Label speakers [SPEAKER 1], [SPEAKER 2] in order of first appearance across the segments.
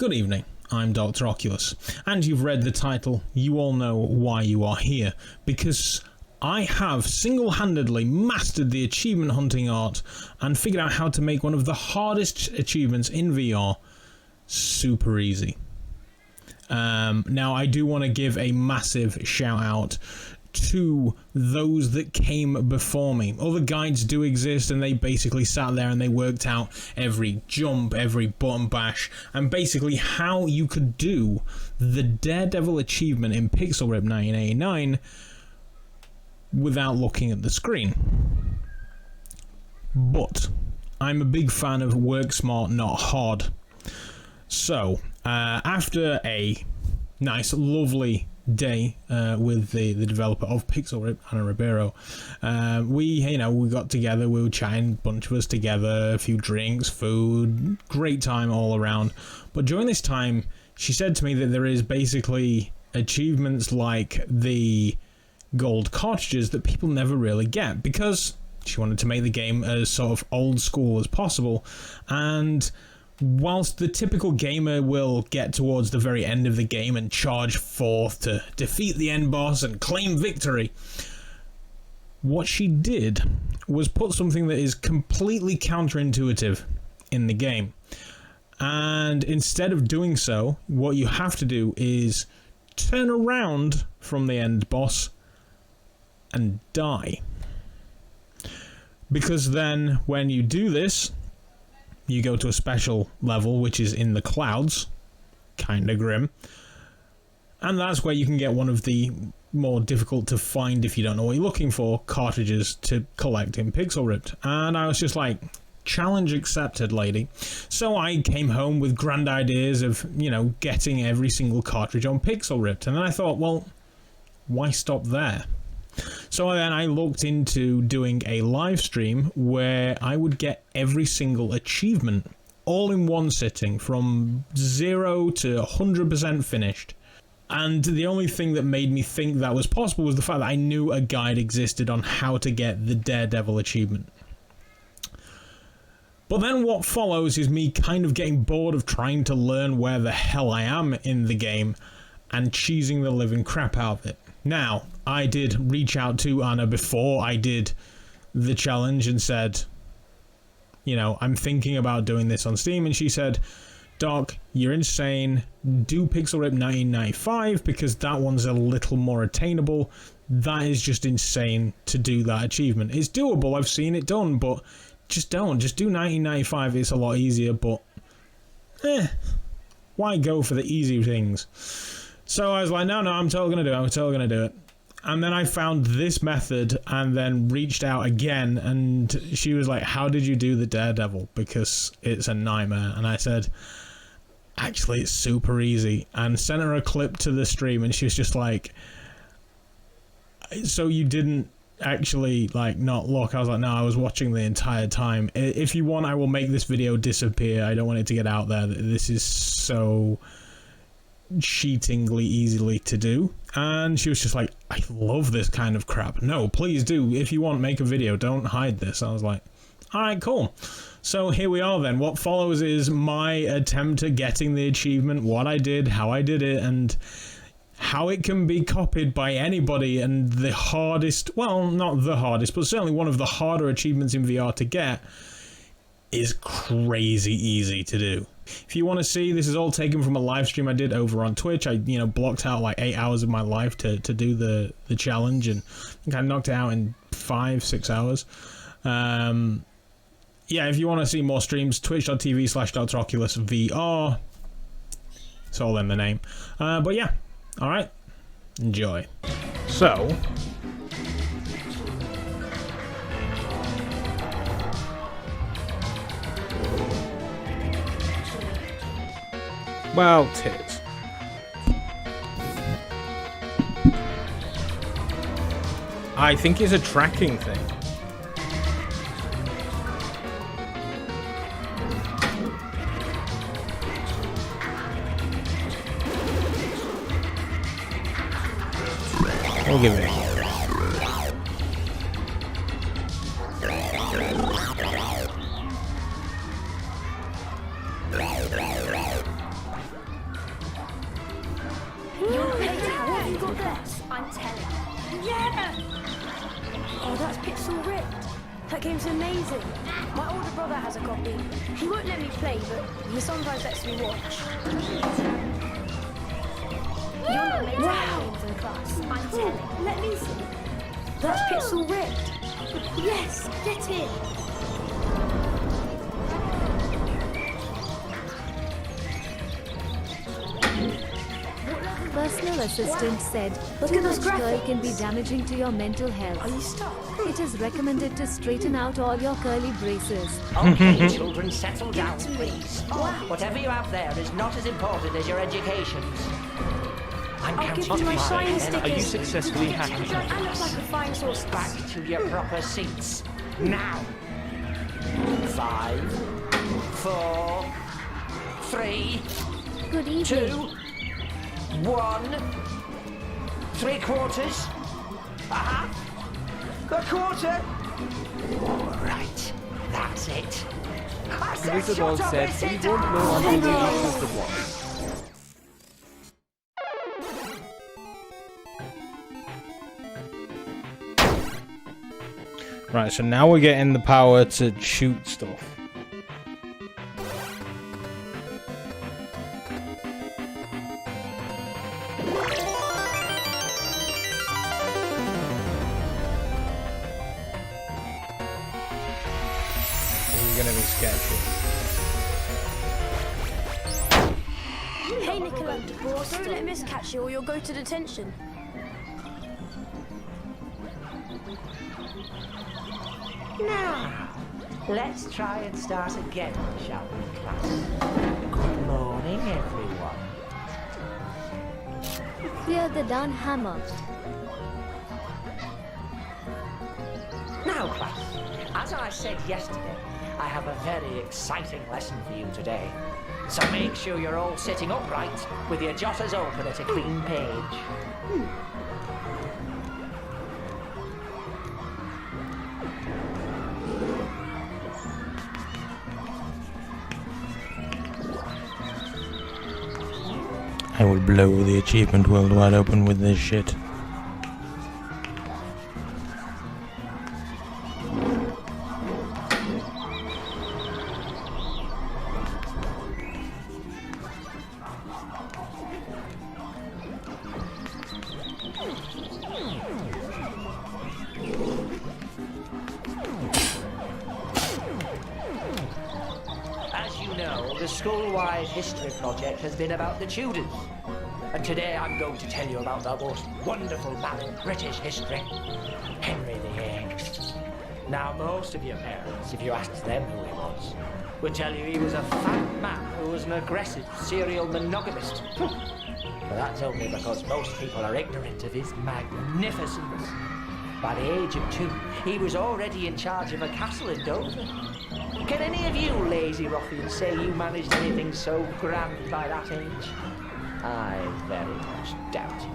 [SPEAKER 1] Good evening, I'm Dr. Oculus, and you've read the title, you all know why you are here, because I have single-handedly mastered the achievement hunting art and figured out how to make one of the hardest achievements in VR super easy. Now I do want to give a massive shout out to those that came before me. Other guides do exist and they basically sat there and they worked out every jump, every button bash, and basically how you could do the Daredevil achievement in Pixel Rip 1989 without looking at the screen. But I'm a big fan of work smart, not hard. So after a nice lovely day with the developer of Pixel Rip, Anna Ribeiro, we got together, we were chatting, a bunch of us together, a few drinks, food, great time all around. But during this time she said to me that there is basically achievements like the gold cartridges that people never really get, because she wanted to make the game as sort of old school as possible. And whilst the typical gamer will get towards the very end of the game and charge forth to defeat the end boss and claim victory, what she did was put something that is completely counterintuitive in the game. And instead of doing so, what you have to do is turn around from the end boss and die. Because then when you do this, you go to a special level which is in the clouds, kinda grim, and that's where you can get one of the more difficult to find, if you don't know what you're looking for, cartridges to collect in Pixel Ripped. And I was just like, challenge accepted, lady. So I came home with grand ideas of, getting every single cartridge on Pixel Ripped, and then I thought, well, why stop there? So then I looked into doing a live stream where I would get every single achievement all in one sitting from 0 to 100% finished. And the only thing that made me think that was possible was the fact that I knew a guide existed on how to get the Daredevil achievement. But then what follows is me kind of getting bored of trying to learn where the hell I am in the game and cheesing the living crap out of it. Now, I did reach out to Anna before I did the challenge and said, I'm thinking about doing this on Steam, and she said, Doc, you're insane, do Pixel Rip 1995 because that one's a little more attainable. That is just insane to do that achievement. It's doable, I've seen it done, but just do 1995, it's a lot easier, but why go for the easy things? So I was like, no, I'm totally gonna do it. And then I found this method and then reached out again, and she was like, how did you do the Daredevil? Because it's a nightmare. And I said, actually, it's super easy. And sent her a clip to the stream, and she was just like, so you didn't actually, not look? I was like, no, I was watching the entire time. If you want, I will make this video disappear. I don't want it to get out there. This is so cheatingly easily to do. And she was just like, I love this kind of crap. No, please do. If you want, make a video. Don't hide this. I was like, alright, cool. So here we are then. What follows is my attempt at getting the achievement, what I did, how I did it, and how it can be copied by anybody. And the hardest, well, not the hardest, but certainly one of the harder achievements in VR to get is crazy easy to do. If you want to see, this is all taken from a live stream I did over on Twitch. I, blocked out like 8 hours of my life to do the challenge, and I think I knocked it out in 5-6 hours. Yeah, if you want to see more streams, twitch.tv/DrOculusVR. It's all in the name. But yeah, alright, enjoy. So, well, tis. I think it's a tracking thing. We'll give it a go.
[SPEAKER 2] got this? I'm telling you. Yeah! Oh, that's pixel ripped. That game's amazing. My older brother has a copy. He won't let me play, but he sometimes lets me watch. You're not meant to have games in class. I'm telling you. Let me see. That's pixel ripped. Yes, get in.
[SPEAKER 3] Personal assistant said,
[SPEAKER 2] Look
[SPEAKER 3] too
[SPEAKER 2] at those
[SPEAKER 3] much curl
[SPEAKER 2] graphics.
[SPEAKER 3] can be damaging to your mental health.
[SPEAKER 2] Are you stuck?
[SPEAKER 3] It is recommended to straighten out all your curly braces.
[SPEAKER 4] Okay, children, settle down,
[SPEAKER 2] to me.
[SPEAKER 4] please.
[SPEAKER 2] Wow.
[SPEAKER 4] Whatever you have there is not as important as your educations. I'm
[SPEAKER 2] I'll give
[SPEAKER 4] counting
[SPEAKER 2] you my
[SPEAKER 4] to
[SPEAKER 2] shiny
[SPEAKER 4] 10.
[SPEAKER 2] stickers.
[SPEAKER 5] Are you successfully hacking?
[SPEAKER 2] I look like a fine sauce.
[SPEAKER 4] Back to your proper seats. Now. 5, 4, 3,
[SPEAKER 3] Good evening.
[SPEAKER 4] 2, 1, 3/4. A quarter. Right, that's it. I
[SPEAKER 5] The
[SPEAKER 4] said
[SPEAKER 5] wizard
[SPEAKER 4] shut
[SPEAKER 5] all
[SPEAKER 4] up
[SPEAKER 5] said
[SPEAKER 4] and sit
[SPEAKER 5] he won't know
[SPEAKER 4] down.
[SPEAKER 5] until he reaches the wall.
[SPEAKER 1] Right, so now we're getting the power to shoot stuff. This is gonna be sketchy.
[SPEAKER 2] Hey, Nicola, don't let Miss catch you or you'll go to detention.
[SPEAKER 4] Now, let's try and start again, shall we, class? Good morning, everyone.
[SPEAKER 3] Fear the down hammer.
[SPEAKER 4] Now, class, as I said yesterday, I have a very exciting lesson for you today. So make sure you're all sitting upright with your jotters open at a clean page.
[SPEAKER 1] I will blow the achievement world wide open with this shit.
[SPEAKER 4] As you know, the school-wide history project has been about the Tudors. And today I'm going to tell you about the most wonderful man in British history, Henry VIII. Now, most of your parents, if you asked them who he was, would tell you he was a fat man who was an aggressive serial monogamist. But that's only because most people are ignorant of his magnificence. By the age of 2, he was already in charge of a castle in Dover. Can any of you lazy ruffians say you managed anything so grand by that age? I very much doubt it.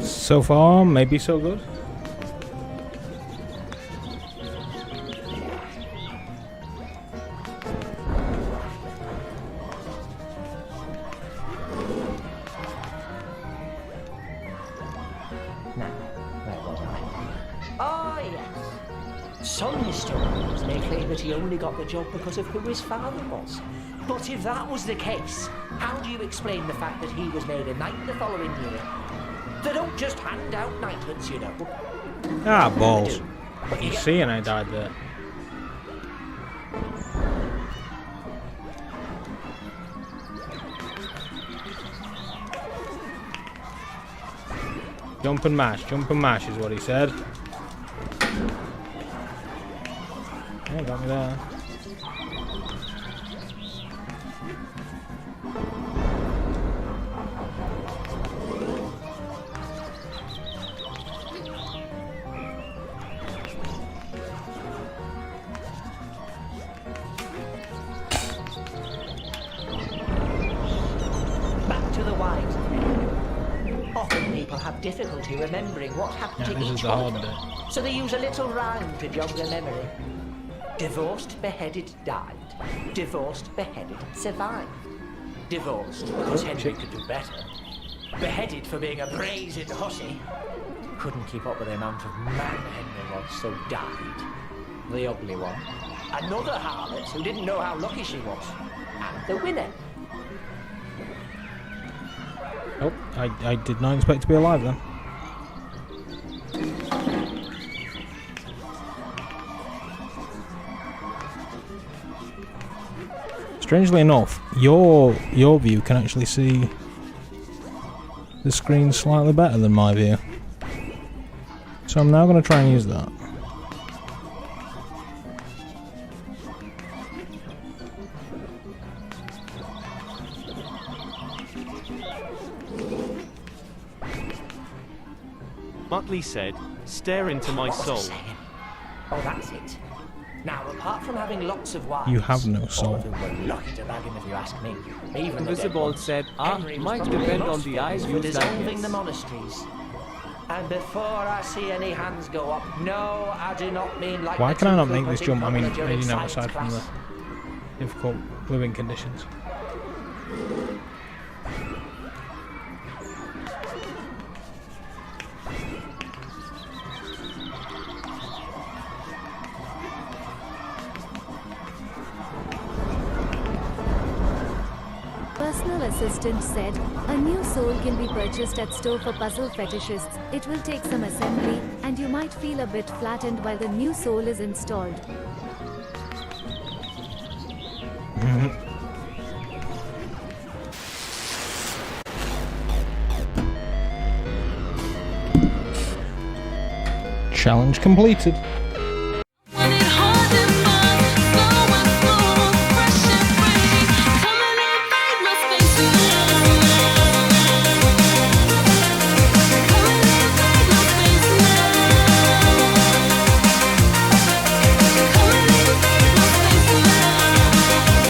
[SPEAKER 1] So far, maybe so good.
[SPEAKER 4] Now, where was I? Oh, yes. Some historians may claim that he only got the job because of who his father was. But if that was the case, how do you explain the fact that he was made a knight the following year? They don't just hand out knighthoods, you know.
[SPEAKER 1] Ah, balls.
[SPEAKER 4] They do. But
[SPEAKER 1] You
[SPEAKER 4] get
[SPEAKER 1] see, and I died there. Jump and mash is what he said. Yeah, got me there.
[SPEAKER 4] have difficulty remembering what happened
[SPEAKER 1] Yeah,
[SPEAKER 4] to
[SPEAKER 1] this is
[SPEAKER 4] each
[SPEAKER 1] the
[SPEAKER 4] one
[SPEAKER 1] hard
[SPEAKER 4] of them.
[SPEAKER 1] bit.
[SPEAKER 4] So they use a little rhyme to jog their memory. Divorced, beheaded, died. Divorced, beheaded, survived. Divorced because Henry could do better. Beheaded for being a brazen hussy. Couldn't keep up with the amount of man Henry was, so died. The ugly one. Another harlot who didn't know how lucky she was. And the winner.
[SPEAKER 1] Oh, I did not expect to be alive then. Strangely enough, your view can actually see the screen slightly better than my view. So I'm now going to try and use that.
[SPEAKER 5] Muttley said, "Stare into my
[SPEAKER 4] What was I
[SPEAKER 5] soul."
[SPEAKER 4] saying? Oh, that's it. Now, apart from having lots of wives,
[SPEAKER 1] You have no soul.
[SPEAKER 4] all of whom were lucky to bag him if you ask me. Even the dead
[SPEAKER 6] Invisible
[SPEAKER 4] ones.
[SPEAKER 6] said,
[SPEAKER 4] Henry was
[SPEAKER 6] might
[SPEAKER 4] probably
[SPEAKER 6] depend on
[SPEAKER 4] most
[SPEAKER 6] the
[SPEAKER 4] famous
[SPEAKER 6] eyes
[SPEAKER 4] for
[SPEAKER 6] used like
[SPEAKER 4] dissolving
[SPEAKER 6] this.
[SPEAKER 4] the monasteries. And before I see any hands go up, no, I do not mean like
[SPEAKER 1] Why
[SPEAKER 4] the
[SPEAKER 1] can I not
[SPEAKER 4] two
[SPEAKER 1] make this
[SPEAKER 4] Coopers
[SPEAKER 1] jump? I
[SPEAKER 4] in
[SPEAKER 1] mean,
[SPEAKER 4] Cutler during
[SPEAKER 1] you know,
[SPEAKER 4] science
[SPEAKER 1] aside from the
[SPEAKER 4] class.
[SPEAKER 1] difficult living conditions.
[SPEAKER 3] Personal assistant said, a new soul can be purchased at store for puzzle fetishists. It will take some assembly, and you might feel a bit flattened while the new soul is installed.
[SPEAKER 1] Challenge completed.